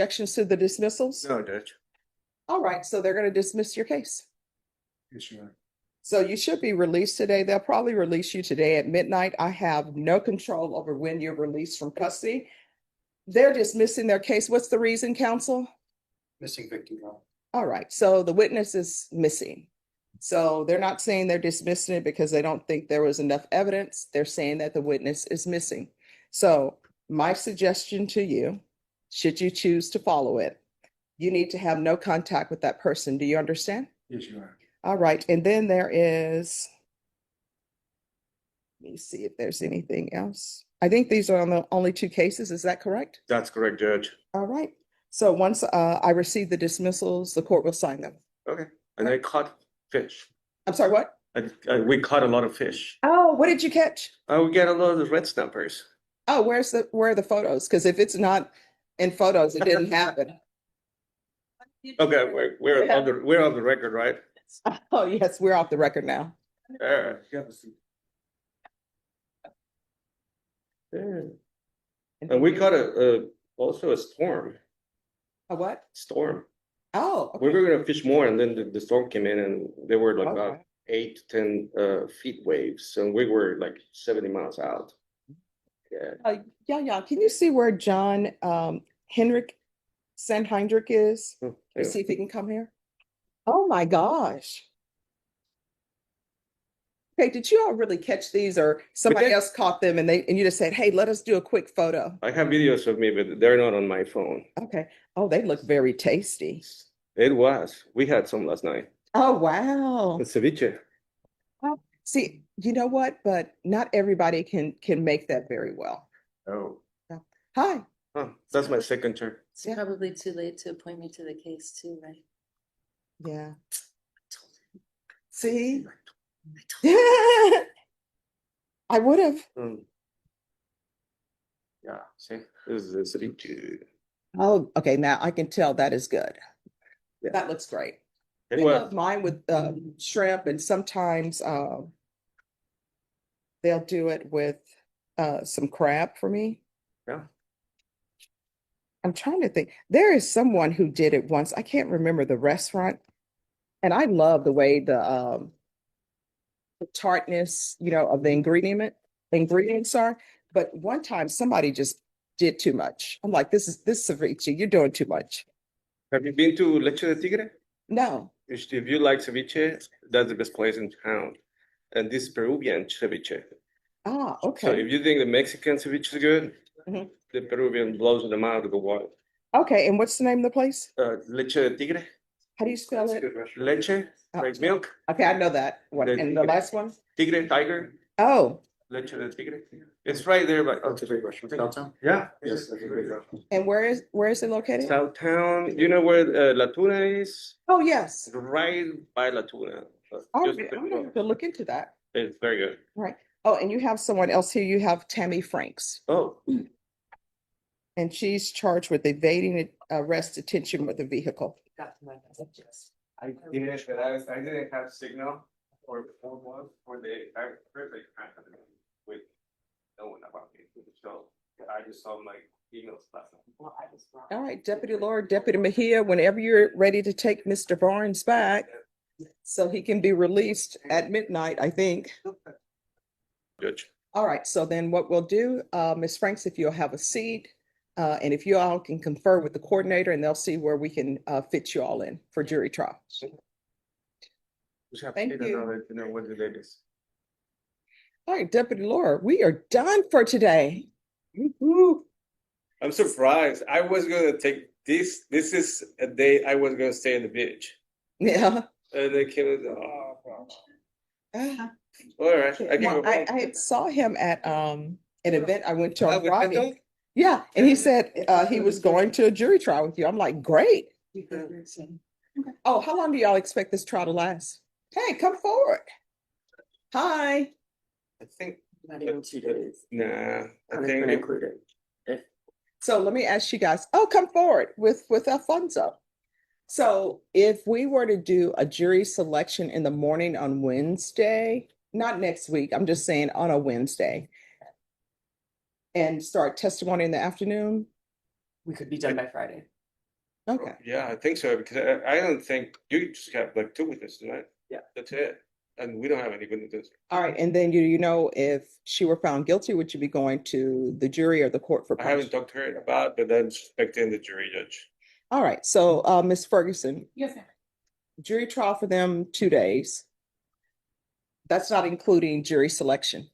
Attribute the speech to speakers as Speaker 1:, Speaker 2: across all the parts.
Speaker 1: Objections to the dismissals?
Speaker 2: No, Judge.
Speaker 1: All right, so they're going to dismiss your case.
Speaker 2: Yes, Your Honor.
Speaker 1: So you should be released today. They'll probably release you today at midnight. I have no control over when you're released from custody. They're dismissing their case. What's the reason, counsel?
Speaker 2: Missing victim. Your Honor.
Speaker 1: All right, so the witness is missing. So they're not saying they're dismissing it because they don't think there was enough evidence. They're saying that the witness is missing. So my suggestion to you, should you choose to follow it, you need to have no contact with that person. Do you understand?
Speaker 2: Yes, Your Honor.
Speaker 1: All right, and then there is, let me see if there's anything else. I think these are on the only two cases. Is that correct?
Speaker 2: That's correct, Judge.
Speaker 1: All right. So once I receive the dismissals, the court will sign them.
Speaker 2: Okay. And I caught fish.
Speaker 1: I'm sorry, what?
Speaker 2: We caught a lot of fish.
Speaker 1: Oh, what did you catch?
Speaker 2: We get a lot of red snappers.
Speaker 1: Oh, where are the photos? Because if it's not in photos, it didn't happen.
Speaker 2: Okay, we're on the record, right?
Speaker 1: Oh, yes, we're off the record now.
Speaker 2: Yeah. And we caught also a storm.
Speaker 1: A what?
Speaker 2: Storm.
Speaker 1: Oh,
Speaker 2: We
Speaker 1: okay.
Speaker 2: were gonna fish more, and then the storm came in, and they were like about
Speaker 1: Okay.
Speaker 2: 8 to 10 feet waves, and we were like 70 miles out. Yeah.
Speaker 1: Yeah. Can you see where John Henrik Sandhindrich is?
Speaker 2: Yeah.
Speaker 1: Let's see if he can come here. Oh my gosh. Okay, did you all really catch these, or somebody
Speaker 2: did.
Speaker 1: else caught them and you just said, hey, let us do a quick photo?
Speaker 2: I have videos of me, but they're not on my phone.
Speaker 1: Okay. Oh, they look very tasty.
Speaker 2: It was. We had some last night.
Speaker 1: Oh, wow.
Speaker 2: It's ceviche.
Speaker 1: See, you know what? But not everybody can make that very well.
Speaker 2: Oh.
Speaker 1: Hi.
Speaker 2: Huh. That's my second turn.
Speaker 3: It's probably too late to appoint me to the case too, right?
Speaker 1: Yeah.
Speaker 3: I told him.
Speaker 1: See?
Speaker 3: I told him.
Speaker 1: I would have.
Speaker 2: Yeah, see, this is a ceviche.
Speaker 1: Oh, okay. Now I can tell that is good.
Speaker 2: Yeah.
Speaker 1: That looks great.
Speaker 2: It
Speaker 1: I
Speaker 2: was.
Speaker 1: love mine with shrimp, and sometimes they'll do it with some crab for me.
Speaker 2: Yeah.
Speaker 1: I'm trying to think. There is someone who did it once. I can't remember the restaurant. And I love the way the tartness, of the ingredients are. But one time somebody just did too much. I'm like, this ceviche, you're doing too much.
Speaker 2: Have you been to Leche de Tigre?
Speaker 1: No.
Speaker 2: If you like ceviche, that's the best place in town. And this Peruvian ceviche.
Speaker 1: Ah,
Speaker 2: So
Speaker 1: okay.
Speaker 2: if you think the Mexican ceviche is good,
Speaker 1: Mhm.
Speaker 2: the Peruvian blows them out of the water.
Speaker 1: Okay, and what's the name of the place?
Speaker 2: Leche de Tigre.
Speaker 1: How do you spell it?
Speaker 2: Leche,
Speaker 1: Oh.
Speaker 2: like milk.
Speaker 1: Okay, I know that. What,
Speaker 2: The
Speaker 1: and the
Speaker 2: tigre.
Speaker 1: last one?
Speaker 2: Tigre, tiger.
Speaker 1: Oh,
Speaker 2: Leche de Tigre. It's right there, but
Speaker 4: That's a great restaurant. Downtown?
Speaker 2: yeah.
Speaker 4: Yes, that's a great restaurant.
Speaker 1: and where is it located?
Speaker 2: Southtown. You know where La Tuna is?
Speaker 1: Oh, yes.
Speaker 2: Right by La Tuna.
Speaker 1: I'm
Speaker 2: Just
Speaker 1: gonna have to look into that.
Speaker 2: It's very good.
Speaker 1: Right. Oh, and you have someone else here. You have Tammy Franks,
Speaker 2: Oh,
Speaker 1: and she's charged with evading arrest detention with a vehicle.
Speaker 2: I didn't have signal for the phone was for the perfect with no one about it. So I just saw my emails last night.
Speaker 1: All right, Deputy Laura, Deputy Mejia, whenever you're ready to take Mr. Barnes back, so he can be released at midnight, I think.
Speaker 2: Judge.
Speaker 1: All right, so then what we'll do, Ms. Franks, if you'll have a seat, and if you all can confer with the coordinator, and they'll see where we can fit you all in for jury trial. Thank you.
Speaker 2: To know what the date is.
Speaker 1: All right, Deputy Laura, we are done for today. Woo-hoo.
Speaker 2: I'm surprised. I was gonna take this. This is a day I was gonna stay at the beach,
Speaker 1: Yeah.
Speaker 2: and they came. Oh,
Speaker 1: Ah.
Speaker 2: all right. I can
Speaker 1: Well,
Speaker 2: go home.
Speaker 1: I saw him at an event I went to on
Speaker 2: with
Speaker 1: Friday.
Speaker 2: Kendall?
Speaker 1: Yeah, and he said he was going to a jury trial with you. I'm like, great. Oh, how long do y'all expect this trial to last? Hey, come forward. Hi.
Speaker 2: I think.
Speaker 3: Not even 2 days.
Speaker 2: Nah, I
Speaker 3: Punishment
Speaker 2: think.
Speaker 3: included.
Speaker 1: So let me ask you guys. Oh, come forward with Alfonso. So if we were to do a jury selection in the morning on Wednesday, not next week, I'm just saying on a Wednesday, and start testimony in the afternoon,
Speaker 3: We could be done by Friday.
Speaker 1: Okay.
Speaker 2: Yeah, I think so, because I don't think, you just have like 2 witnesses, right?
Speaker 3: Yeah.
Speaker 2: That's it, and we don't have any witnesses.
Speaker 1: All right, and then you know if she were found guilty, would you be going to the jury or the court for
Speaker 2: I haven't
Speaker 1: punishment?
Speaker 2: talked to her about, but I'm expecting the jury judge.
Speaker 1: All right, so Ms. Ferguson,
Speaker 5: Yes, ma'am.
Speaker 1: jury trial for them 2 days. That's not including jury selection.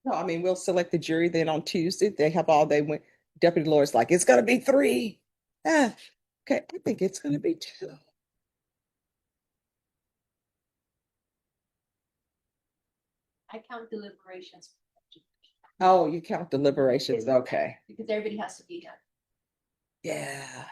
Speaker 1: No, I mean, we'll select the jury then on Tuesday. They have all day when deputy lawyer's like, it's gonna be 3. Ah, okay, I think it's gonna be 2.
Speaker 5: I count deliberations.
Speaker 1: Oh, you count deliberations, okay.
Speaker 5: Because everybody has to be done.
Speaker 1: Yeah.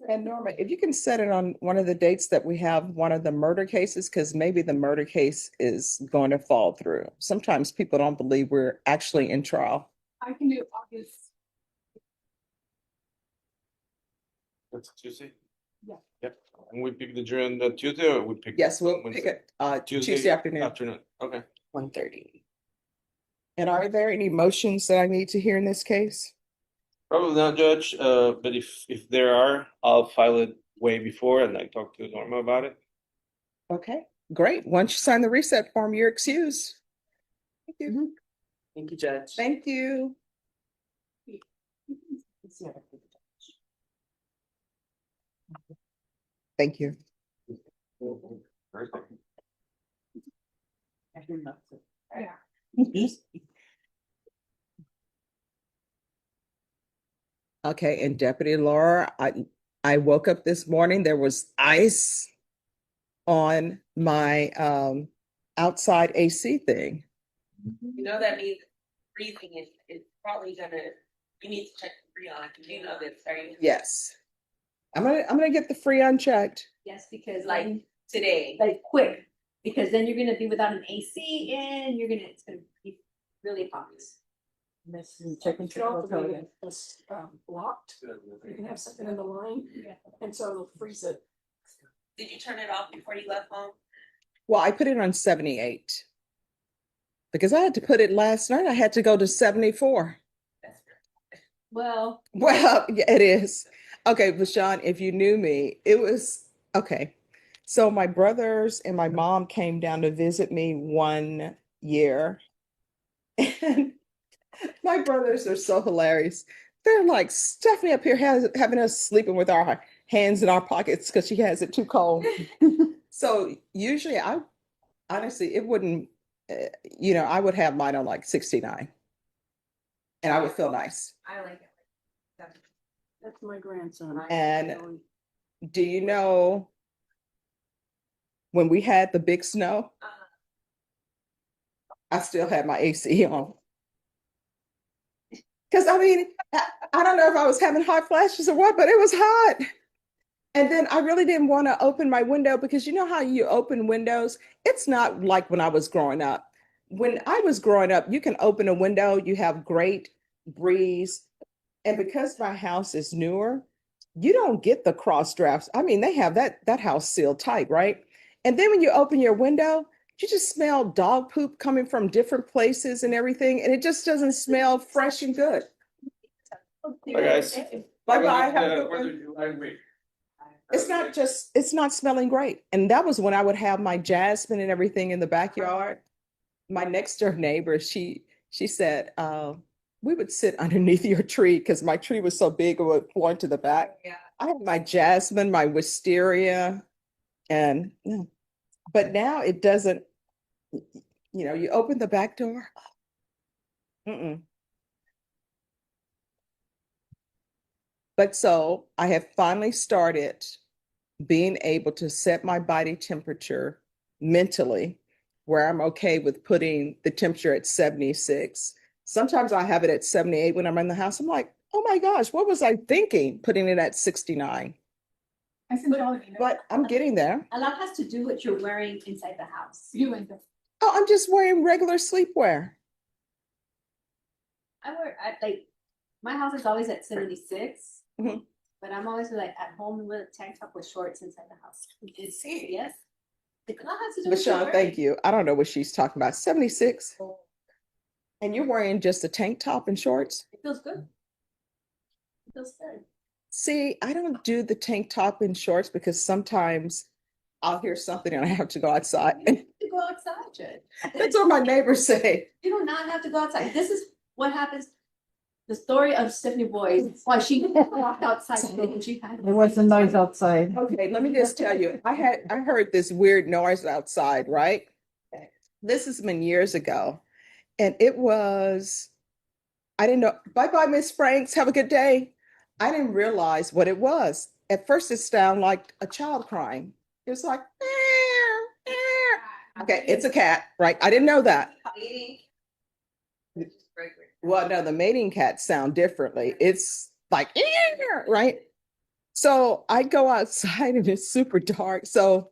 Speaker 1: And Norma, if you can set it on one of the dates that we have one of the murder cases, because maybe the murder case is going to fall through. Sometimes people don't believe we're actually in trial.
Speaker 5: I can do August.
Speaker 2: That's Tuesday?
Speaker 5: Yeah.
Speaker 2: Yep, and we pick the jury on the Tuesday, or we pick?
Speaker 1: Yes, we'll pick
Speaker 2: Wednesday?
Speaker 1: it Tuesday afternoon,
Speaker 2: Afternoon, okay.
Speaker 1: 1:30. And are there any motions that I need to hear in this case?
Speaker 2: Probably not, Judge, but if there are, I'll file it way before and I talk to Norma about it.
Speaker 1: Okay, great. Once you sign the reset form, you're excused. Thank you.
Speaker 3: Thank you, Judge.
Speaker 1: Thank you. Thank you. Okay, and Deputy Laura, I woke up this morning, there was ice on my outside AC thing.
Speaker 6: You know, that means breathing is probably gonna, you need to check the Freon, you know this, right?
Speaker 1: Yes. I'm gonna get the free unchecked.
Speaker 5: Yes, because
Speaker 6: Like today.
Speaker 5: like quick, because then you're gonna be without an AC and it's gonna be really hot.
Speaker 7: Checking blocked. You can have something in the line, and so it'll freeze it.
Speaker 6: Did you turn it off before you left home?
Speaker 1: Well, I put it on 78. Because I had to put it last night. I had to go to 74.
Speaker 5: Well,
Speaker 1: Well, yeah, it is. Okay, but Sean, if you knew me, it was okay. So my brothers and my mom came down to visit me one year. And my brothers are so hilarious. They're like, Stephanie up here having us sleeping with our hands in our pockets because she has it too cold. So usually I honestly, it wouldn't, I would have mine on like 69 and I would feel nice.
Speaker 5: I like it.
Speaker 7: That's my grandson.
Speaker 1: And do you know when we had the big snow, I still had my AC on. Because I mean, I don't know if I was having hot flashes or what, but it was hot. And then I really didn't want to open my window because you know how you open windows? It's not like when I was growing up. When I was growing up, you can open a window, you have great breeze. And because my house is newer, you don't get the cross drafts. I mean, they have that house sealed tight, right? And then when you open your window, you just smell dog poop coming from different places and everything, and it just doesn't smell fresh and good.
Speaker 2: Bye, guys.
Speaker 1: Bye-bye. Have a good one. It's not smelling great. And that was when I would have my jasmine and everything in the backyard. My next door neighbor, she said, we would sit underneath your tree because my tree was so big it would point to the back.
Speaker 6: Yeah.
Speaker 1: I had my jasmine, my wisteria, and but now it doesn't, you open the back door. Mm-mm. But so I have finally started being able to set my body temperature mentally where I'm okay with putting the temperature at 76. Sometimes I have it at 78 when I'm in the house. I'm like, oh my gosh, what was I thinking putting it at 69?
Speaker 5: I sent all of you.
Speaker 1: But I'm getting there.
Speaker 5: A lot has to do what you're wearing inside the house.
Speaker 1: Oh, I'm just wearing regular sleepwear.
Speaker 5: My house is always at 76.
Speaker 1: Mhm.
Speaker 5: But I'm always like at home with a tank top with shorts inside the house.
Speaker 6: It's serious.
Speaker 5: Yes. The class has to do
Speaker 1: But
Speaker 5: with your
Speaker 1: Sean,
Speaker 5: work.
Speaker 1: thank you. I don't know what she's talking about. 76. And you're wearing just a tank top and shorts?
Speaker 5: It feels good. It feels good.
Speaker 1: See, I don't do the tank top and shorts because sometimes I'll hear something and I have to go outside.
Speaker 5: You have to go outside, Jen.
Speaker 1: That's what my neighbors say.
Speaker 5: You do not have to go outside. This is what happens. The story of Stephanie Boyd, why she walked outside and she had.
Speaker 7: There was a noise outside.
Speaker 1: Okay, let me just tell you, I heard this weird noise outside, right? This has been years ago. And it was, I didn't know, bye-bye, Miss Franks, have a good day. I didn't realize what it was. At first it sounded like a child crying. It was like, "Meow, meow." Okay, it's a cat, right? I didn't know that. Well, no, the mating cats sound differently. It's like, "Meow," right? So I go outside and it's super dark. So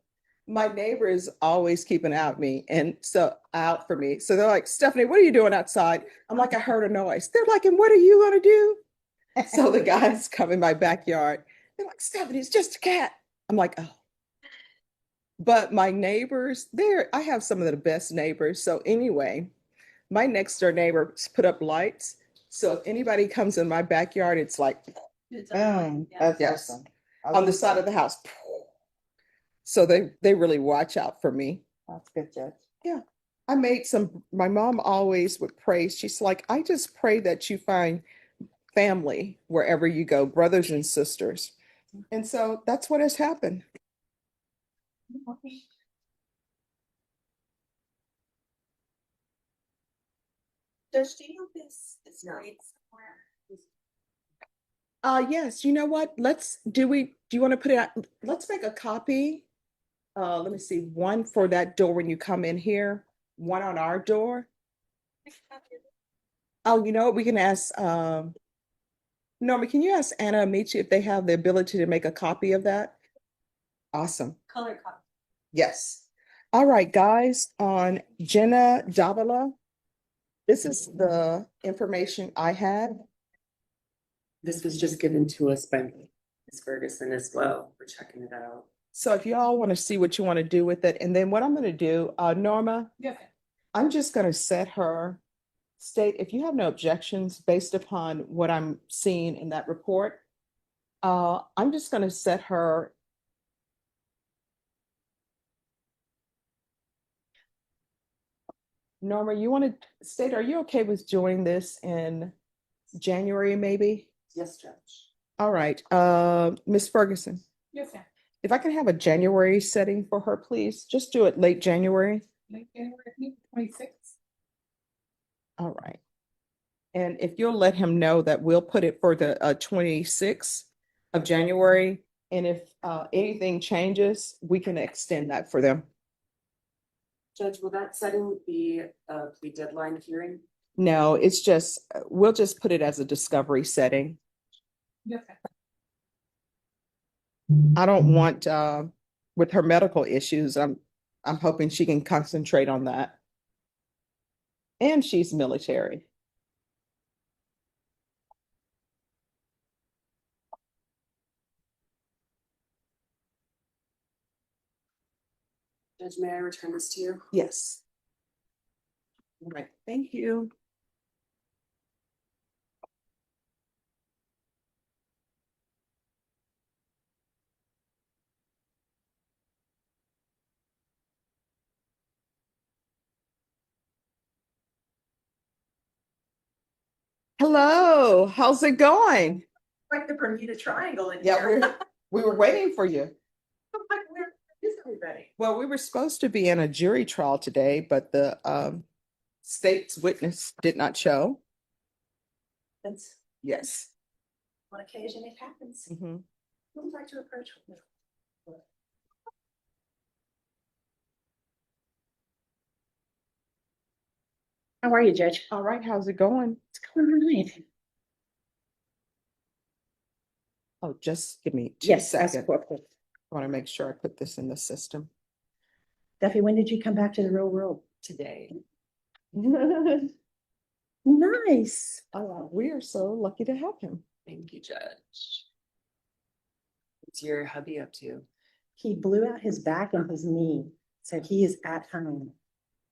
Speaker 1: my neighbor is always keeping out me and so out for me. So they're like, Stephanie, what are you doing outside? I'm like, I heard a noise. They're like, and what are you gonna do? So the guys come in my backyard. They're like, Stephanie, it's just a cat. I'm like, oh. But my neighbors, I have some of the best neighbors. So anyway, my next door neighbors put up lights. So if anybody comes in my backyard, it's like,
Speaker 7: That's
Speaker 1: yes,
Speaker 7: awesome.
Speaker 1: on the side of the house. So they really watch out for me.
Speaker 7: That's good, Judge.
Speaker 1: Yeah. My mom always would pray. She's like, I just pray that you find family wherever you go, brothers and sisters. And so that's what has happened.
Speaker 6: Does she have this grade somewhere?
Speaker 1: Yes, you know what? Do you want to put it out? Let's make a copy. Let me see, one for that door when you come in here, one on our door. Oh, you know what? We can ask, Norma, can you ask Anna Amici if they have the ability to make a copy of that? Awesome.
Speaker 5: Color copy.
Speaker 1: Yes. All right, guys, on Jenna Davila. This is the information I had.
Speaker 3: This was just given to us by Ms. Ferguson as well. We're checking it out.
Speaker 1: So if y'all want to see what you want to do with it, and then what I'm going to do, Norma,
Speaker 7: Yeah.
Speaker 1: I'm just going to set her state, if you have no objections based upon what I'm seeing in that report, I'm just going to set her. Norma, you want to state, are you okay with doing this in January, maybe?
Speaker 3: Yes, Judge.
Speaker 1: All right, Ms. Ferguson,
Speaker 7: Yes, sir.
Speaker 1: if I can have a January setting for her, please, just do it late January.
Speaker 7: Late January 26th.
Speaker 1: All right. And if you'll let him know that we'll put it for the 26th of January. And if anything changes, we can extend that for them.
Speaker 3: Judge, will that setting be a plea deadline hearing?
Speaker 1: No, it's just, we'll just put it as a discovery setting.
Speaker 7: Yes, sir.
Speaker 1: I don't want, with her medical issues, I'm hoping she can concentrate on that. And she's military.
Speaker 3: Judge, may I return this to you?
Speaker 1: Yes. All right, thank you. Hello, how's it going?
Speaker 6: Like the Bermuda Triangle in
Speaker 1: Yeah,
Speaker 6: here.
Speaker 1: we were waiting for you.
Speaker 6: I'm like, where is everybody?
Speaker 1: Well, we were supposed to be in a jury trial today, but the state's witness did not show.
Speaker 6: That's
Speaker 1: Yes.
Speaker 6: on occasion it happens.
Speaker 1: Mhm.
Speaker 6: Who would like to approach me? How are you, Judge?
Speaker 1: All right, how's it going?
Speaker 6: It's going right.
Speaker 1: Oh, just give me 2
Speaker 6: Yes, as
Speaker 1: seconds.
Speaker 6: corporal.
Speaker 1: I want to make sure I put this in the system.
Speaker 6: Duffy, when did you come back to the real world?
Speaker 3: Today.
Speaker 6: Nice.
Speaker 1: We are so lucky to have him.
Speaker 3: Thank you, Judge. What's your hubby up to?
Speaker 6: He blew out his back and his knee.
Speaker 8: So he is at home.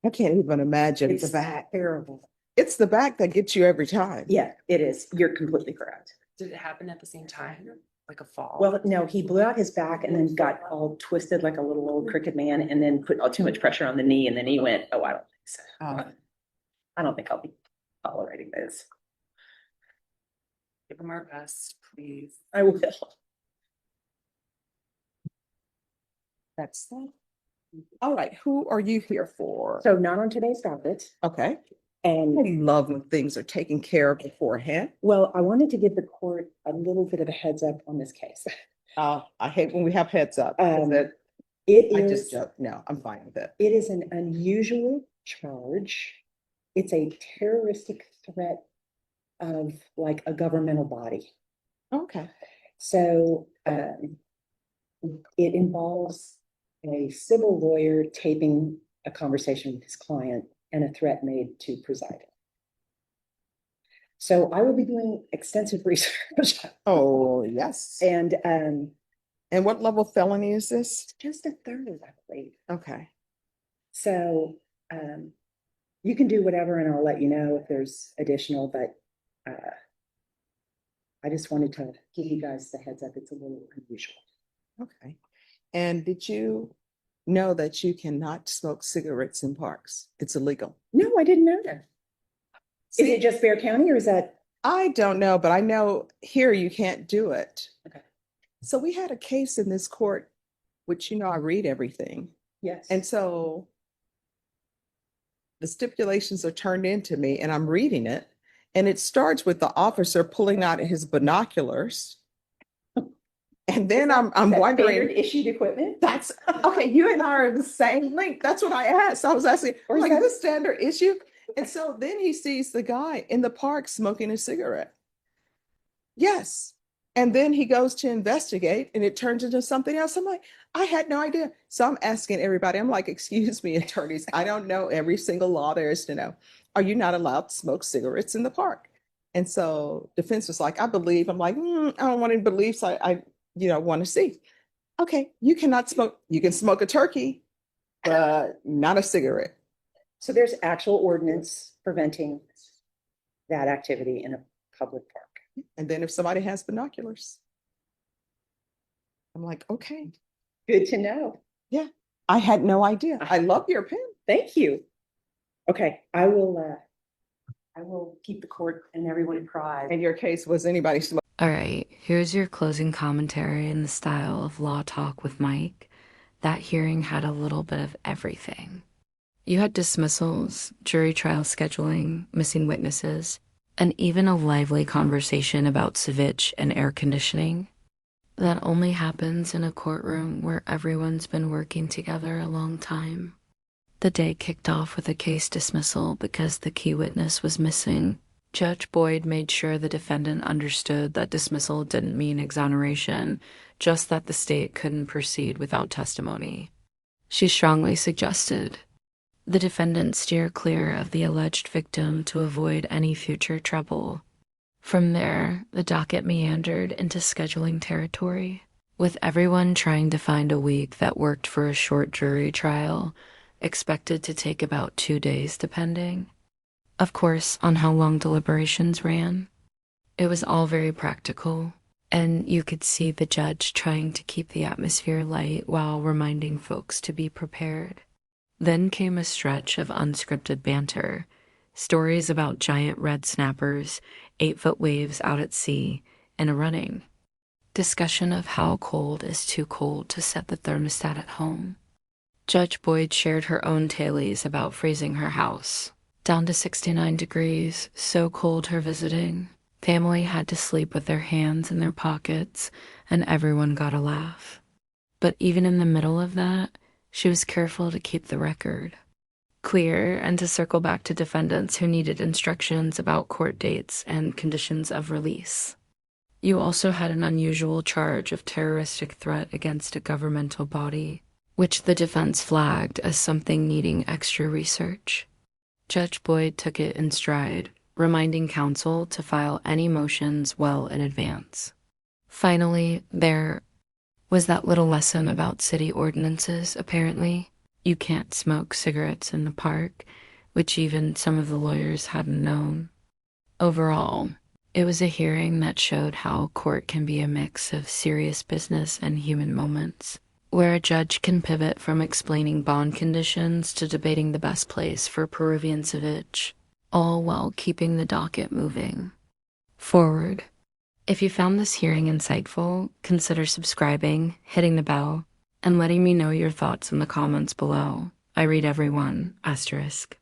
Speaker 1: I can't even imagine.
Speaker 8: It's terrible.
Speaker 1: It's the back that gets you every time.
Speaker 8: Yeah, it is. You're completely correct.
Speaker 3: Did it happen at the same time? Like a fall?
Speaker 8: Well, no, he blew out his back and then got all twisted like a little old crooked man and then put too much pressure on the knee. And then he went, oh, I don't think so. I don't think I'll be tolerating this.
Speaker 3: Give them our best, please.
Speaker 8: I will.
Speaker 1: That's that. All right, who are you here for?
Speaker 8: So not on today's docket.
Speaker 1: Okay,
Speaker 8: And
Speaker 1: I love when things are taken care of beforehand.
Speaker 8: well, I wanted to give the court a little bit of a heads up on this case.
Speaker 1: I hate when we have heads up. 'Cause
Speaker 8: It
Speaker 1: I
Speaker 8: is.
Speaker 1: just joke. No, I'm fine with it.
Speaker 8: It is an unusual charge. It's a terroristic threat of like a governmental body.
Speaker 1: Okay.
Speaker 8: So it involves a civil lawyer taping a conversation with his client and a threat made to preside. So I will be doing extensive research
Speaker 1: Oh, yes.
Speaker 8: and
Speaker 1: And what level felony is this?
Speaker 8: just a third, I believe.
Speaker 1: Okay.
Speaker 8: So you can do whatever and I'll let you know if there's additional, but I just wanted to give you guys the heads up. It's a little unusual.
Speaker 1: Okay. And did you know that you cannot smoke cigarettes in parks? It's illegal.
Speaker 8: No, I didn't know that. Is
Speaker 1: See,
Speaker 8: it just Bear County or is that?
Speaker 1: I don't know, but I know here you can't do it.
Speaker 8: Okay.
Speaker 1: So we had a case in this court, which, you know, I read everything.
Speaker 8: Yes.
Speaker 1: And so the stipulations are turned into me and I'm reading it. And it starts with the officer pulling out his binoculars. And then I'm wondering,
Speaker 8: Standard issued equipment?
Speaker 1: that's okay. You and I are the same link. That's what I asked. I was asking,
Speaker 8: Or is
Speaker 1: like,
Speaker 8: that-
Speaker 1: this standard issue? And so then he sees the guy in the park smoking a cigarette. Yes. And then he goes to investigate and it turns into something else. I'm like, I had no idea. So I'm asking everybody, I'm like, excuse me, attorneys, I don't know every single law there is to know. Are you not allowed to smoke cigarettes in the park? And so defense was like, I believe. I'm like, I don't want any beliefs. I want to see. Okay, you cannot smoke. You can smoke a turkey, but not a cigarette.
Speaker 8: So there's actual ordinance preventing that activity in a public park.
Speaker 1: And then if somebody has binoculars, I'm like, okay,
Speaker 8: Good to know.
Speaker 1: I had no idea. I love your pen.
Speaker 8: Thank you. Okay, I will keep the court and everyone apprised.
Speaker 1: In your case, was anybody smoking?
Speaker 9: All right, here's your closing commentary in the style of Law Talk with Mike. That hearing had a little bit of everything. You had dismissals, jury trial scheduling, missing witnesses, and even a lively conversation about ceviche and air conditioning. That only happens in a courtroom where everyone's been working together a long time. The day kicked off with a case dismissal because the key witness was missing. Judge Boyd made sure the defendant understood that dismissal didn't mean exoneration, just that the state couldn't proceed without testimony. She strongly suggested the defendant steer clear of the alleged victim to avoid any future trouble. From there, the docket meandered into scheduling territory, with everyone trying to find a week that worked for a short jury trial, expected to take about 2 days depending. Of course, on how long deliberations ran. It was all very practical, and you could see the judge trying to keep the atmosphere light while reminding folks to be prepared. Then came a stretch of unscripted banter, stories about giant red snappers, 8-foot waves out at sea, and a running. Discussion of how cold is too cold to set the thermostat at home. Judge Boyd shared her own tales about freezing her house. Down to 69 degrees, so cold her visiting. Family had to sleep with their hands in their pockets, and everyone got a laugh. But even in the middle of that, she was careful to keep the record clear and to circle back to defendants who needed instructions about court dates and conditions of release. You also had an unusual charge of terroristic threat against a governmental body, which the defense flagged as something needing extra research. Judge Boyd took it in stride, reminding counsel to file any motions well in advance. Finally, there was that little lesson about city ordinances, apparently. You can't smoke cigarettes in the park, which even some of the lawyers hadn't known. Overall, it was a hearing that showed how court can be a mix of serious business and human moments, where a judge can pivot from explaining bond conditions to debating the best place for Peruvian ceviche, all while keeping the docket moving forward. If you found this hearing insightful, consider subscribing, hitting the bell, and letting me know your thoughts in the comments below. I read every one, asterisk.